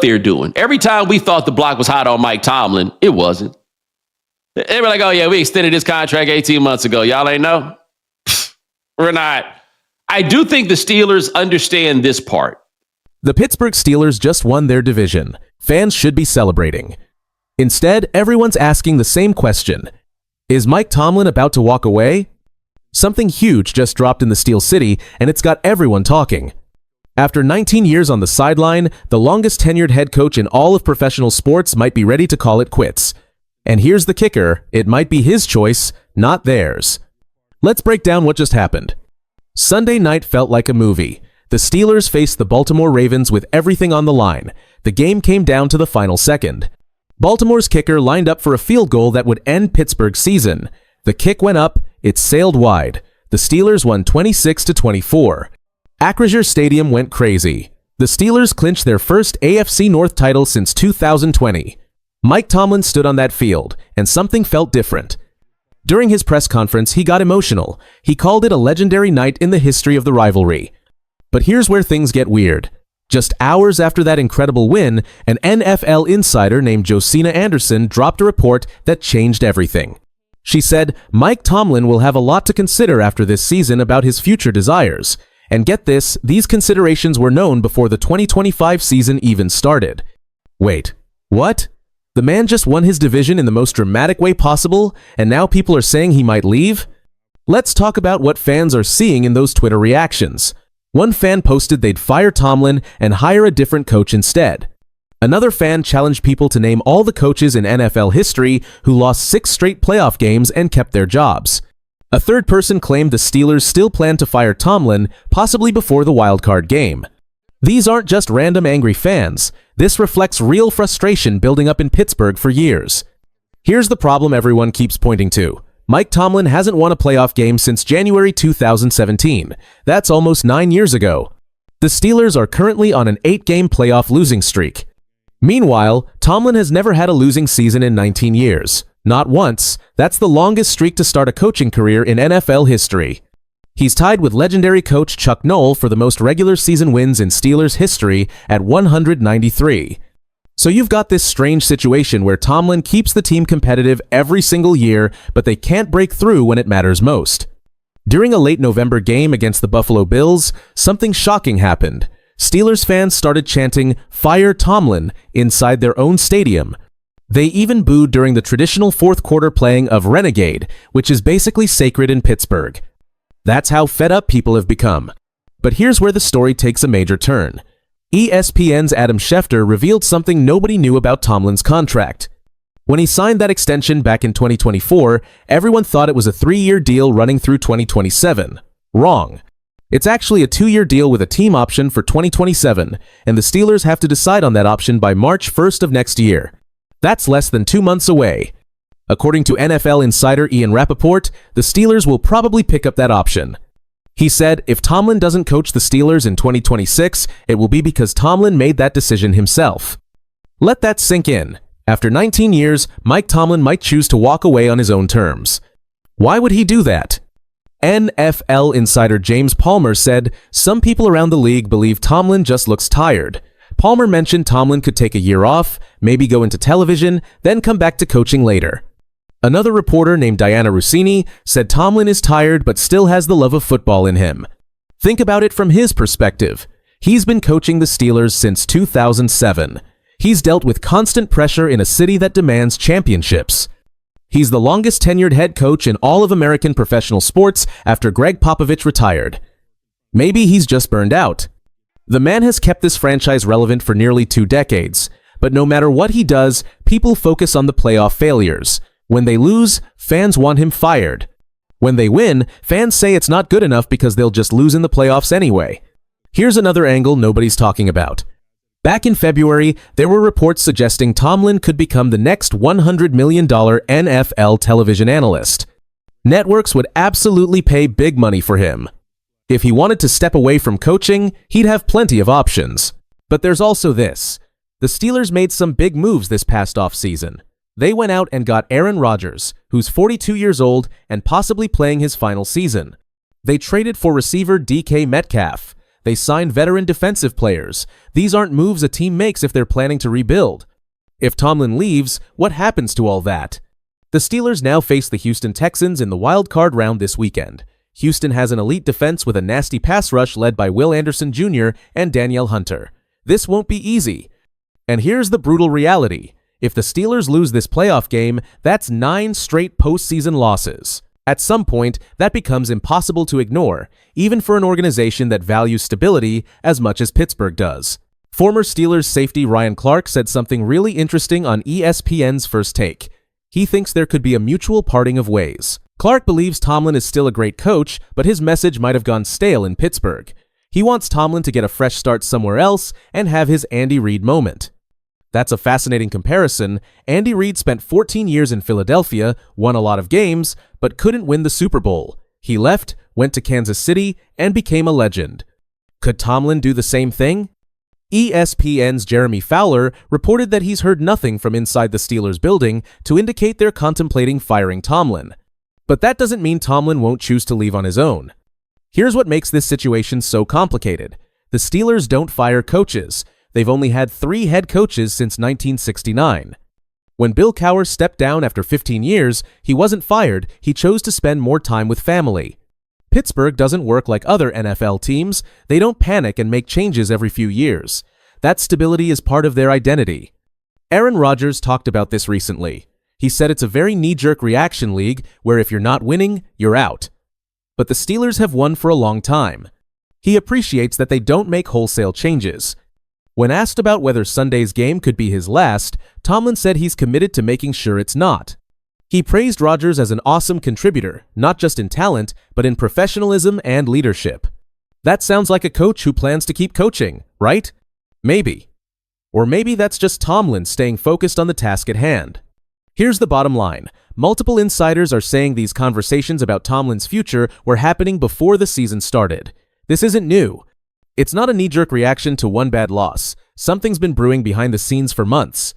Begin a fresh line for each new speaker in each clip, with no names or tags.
they're doing. Every time we thought the block was hot on Mike Tomlin, it wasn't. They were like, oh, yeah, we extended his contract 18 months ago. Y'all ain't know? We're not. I do think the Steelers understand this part.
The Pittsburgh Steelers just won their division. Fans should be celebrating. Instead, everyone's asking the same question. Is Mike Tomlin about to walk away? Something huge just dropped in the Steel City, and it's got everyone talking. After 19 years on the sideline, the longest-tenured head coach in all of professional sports might be ready to call it quits. And here's the kicker, it might be his choice, not theirs. Let's break down what just happened. Sunday night felt like a movie. The Steelers faced the Baltimore Ravens with everything on the line. The game came down to the final second. Baltimore's kicker lined up for a field goal that would end Pittsburgh's season. The kick went up, it sailed wide. The Steelers won 26-24. Acrisure Stadium went crazy. The Steelers clinched their first AFC North title since 2020. Mike Tomlin stood on that field, and something felt different. During his press conference, he got emotional. He called it a legendary night in the history of the rivalry. But here's where things get weird. Just hours after that incredible win, an NFL insider named Josina Anderson dropped a report that changed everything. She said, Mike Tomlin will have a lot to consider after this season about his future desires. And get this, these considerations were known before the 2025 season even started. Wait, what? The man just won his division in the most dramatic way possible, and now people are saying he might leave? Let's talk about what fans are seeing in those Twitter reactions. One fan posted they'd fire Tomlin and hire a different coach instead. Another fan challenged people to name all the coaches in NFL history who lost 6 straight playoff games and kept their jobs. A third person claimed the Steelers still plan to fire Tomlin, possibly before the wildcard game. These aren't just random angry fans. This reflects real frustration building up in Pittsburgh for years. Here's the problem everyone keeps pointing to. Mike Tomlin hasn't won a playoff game since January 2017. That's almost 9 years ago. The Steelers are currently on an 8-game playoff losing streak. Meanwhile, Tomlin has never had a losing season in 19 years. Not once. That's the longest streak to start a coaching career in NFL history. He's tied with legendary coach Chuck Noll for the most regular season wins in Steelers history at 193. So you've got this strange situation where Tomlin keeps the team competitive every single year, but they can't break through when it matters most. During a late November game against the Buffalo Bills, something shocking happened. Steelers fans started chanting, "Fire Tomlin," inside their own stadium. They even booed during the traditional fourth quarter playing of Renegade, which is basically sacred in Pittsburgh. That's how fed up people have become. But here's where the story takes a major turn. ESPN's Adam Schefter revealed something nobody knew about Tomlin's contract. When he signed that extension back in 2024, everyone thought it was a 3-year deal running through 2027. Wrong. It's actually a 2-year deal with a team option for 2027, and the Steelers have to decide on that option by March 1st of next year. That's less than 2 months away. According to NFL insider Ian Rapoport, the Steelers will probably pick up that option. He said, if Tomlin doesn't coach the Steelers in 2026, it will be because Tomlin made that decision himself. Let that sink in. After 19 years, Mike Tomlin might choose to walk away on his own terms. Why would he do that? NFL insider James Palmer said, some people around the league believe Tomlin just looks tired. Palmer mentioned Tomlin could take a year off, maybe go into television, then come back to coaching later. Another reporter named Diana Rossini said Tomlin is tired but still has the love of football in him. Think about it from his perspective. He's been coaching the Steelers since 2007. He's dealt with constant pressure in a city that demands championships. He's the longest-tenured head coach in all of American professional sports after Greg Popovich retired. Maybe he's just burned out. The man has kept this franchise relevant for nearly 2 decades, but no matter what he does, people focus on the playoff failures. When they lose, fans want him fired. When they win, fans say it's not good enough because they'll just lose in the playoffs anyway. Here's another angle nobody's talking about. Back in February, there were reports suggesting Tomlin could become the next $100 million NFL television analyst. Networks would absolutely pay big money for him. If he wanted to step away from coaching, he'd have plenty of options. But there's also this. The Steelers made some big moves this past offseason. They went out and got Aaron Rodgers, who's 42 years old and possibly playing his final season. They traded for receiver DK Metcalf. They signed veteran defensive players. These aren't moves a team makes if they're planning to rebuild. If Tomlin leaves, what happens to all that? The Steelers now face the Houston Texans in the wild card round this weekend. Houston has an elite defense with a nasty pass rush led by Will Anderson Jr. and Danielle Hunter. This won't be easy. And here's the brutal reality. If the Steelers lose this playoff game, that's 9 straight postseason losses. At some point, that becomes impossible to ignore, even for an organization that values stability as much as Pittsburgh does. Former Steelers safety Ryan Clark said something really interesting on ESPN's First Take. He thinks there could be a mutual parting of ways. Clark believes Tomlin is still a great coach, but his message might have gone stale in Pittsburgh. He wants Tomlin to get a fresh start somewhere else and have his Andy Reid moment. That's a fascinating comparison. Andy Reid spent 14 years in Philadelphia, won a lot of games, but couldn't win the Super Bowl. He left, went to Kansas City, and became a legend. Could Tomlin do the same thing? ESPN's Jeremy Fowler reported that he's heard nothing from inside the Steelers building to indicate they're contemplating firing Tomlin. But that doesn't mean Tomlin won't choose to leave on his own. Here's what makes this situation so complicated. The Steelers don't fire coaches. They've only had 3 head coaches since 1969. When Bill Cowher stepped down after 15 years, he wasn't fired, he chose to spend more time with family. Pittsburgh doesn't work like other NFL teams. They don't panic and make changes every few years. That stability is part of their identity. Aaron Rodgers talked about this recently. He said it's a very knee-jerk reaction league where if you're not winning, you're out. But the Steelers have won for a long time. He appreciates that they don't make wholesale changes. When asked about whether Sunday's game could be his last, Tomlin said he's committed to making sure it's not. He praised Rodgers as an awesome contributor, not just in talent, but in professionalism and leadership. That sounds like a coach who plans to keep coaching, right? Maybe. Or maybe that's just Tomlin staying focused on the task at hand. Here's the bottom line. Multiple insiders are saying these conversations about Tomlin's future were happening before the season started. This isn't new. It's not a knee-jerk reaction to one bad loss. Something's been brewing behind the scenes for months.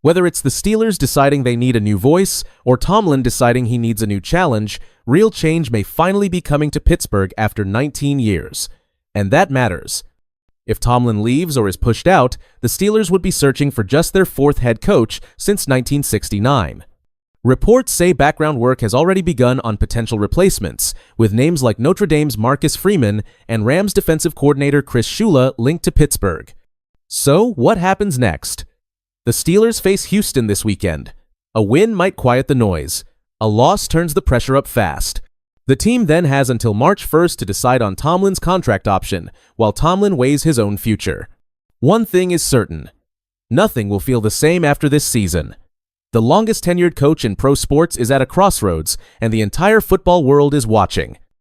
Whether it's the Steelers deciding they need a new voice or Tomlin deciding he needs a new challenge, real change may finally be coming to Pittsburgh after 19 years. And that matters. If Tomlin leaves or is pushed out, the Steelers would be searching for just their 4th head coach since 1969. Reports say background work has already begun on potential replacements, with names like Notre Dame's Marcus Freeman and Rams defensive coordinator Chris Shula linked to Pittsburgh. So, what happens next? The Steelers face Houston this weekend. A win might quiet the noise. A loss turns the pressure up fast. The team then has until March 1st to decide on Tomlin's contract option, while Tomlin weighs his own future. One thing is certain. Nothing will feel the same after this season. The longest-tenured coach in pro sports is at a crossroads, and the entire football world is watching.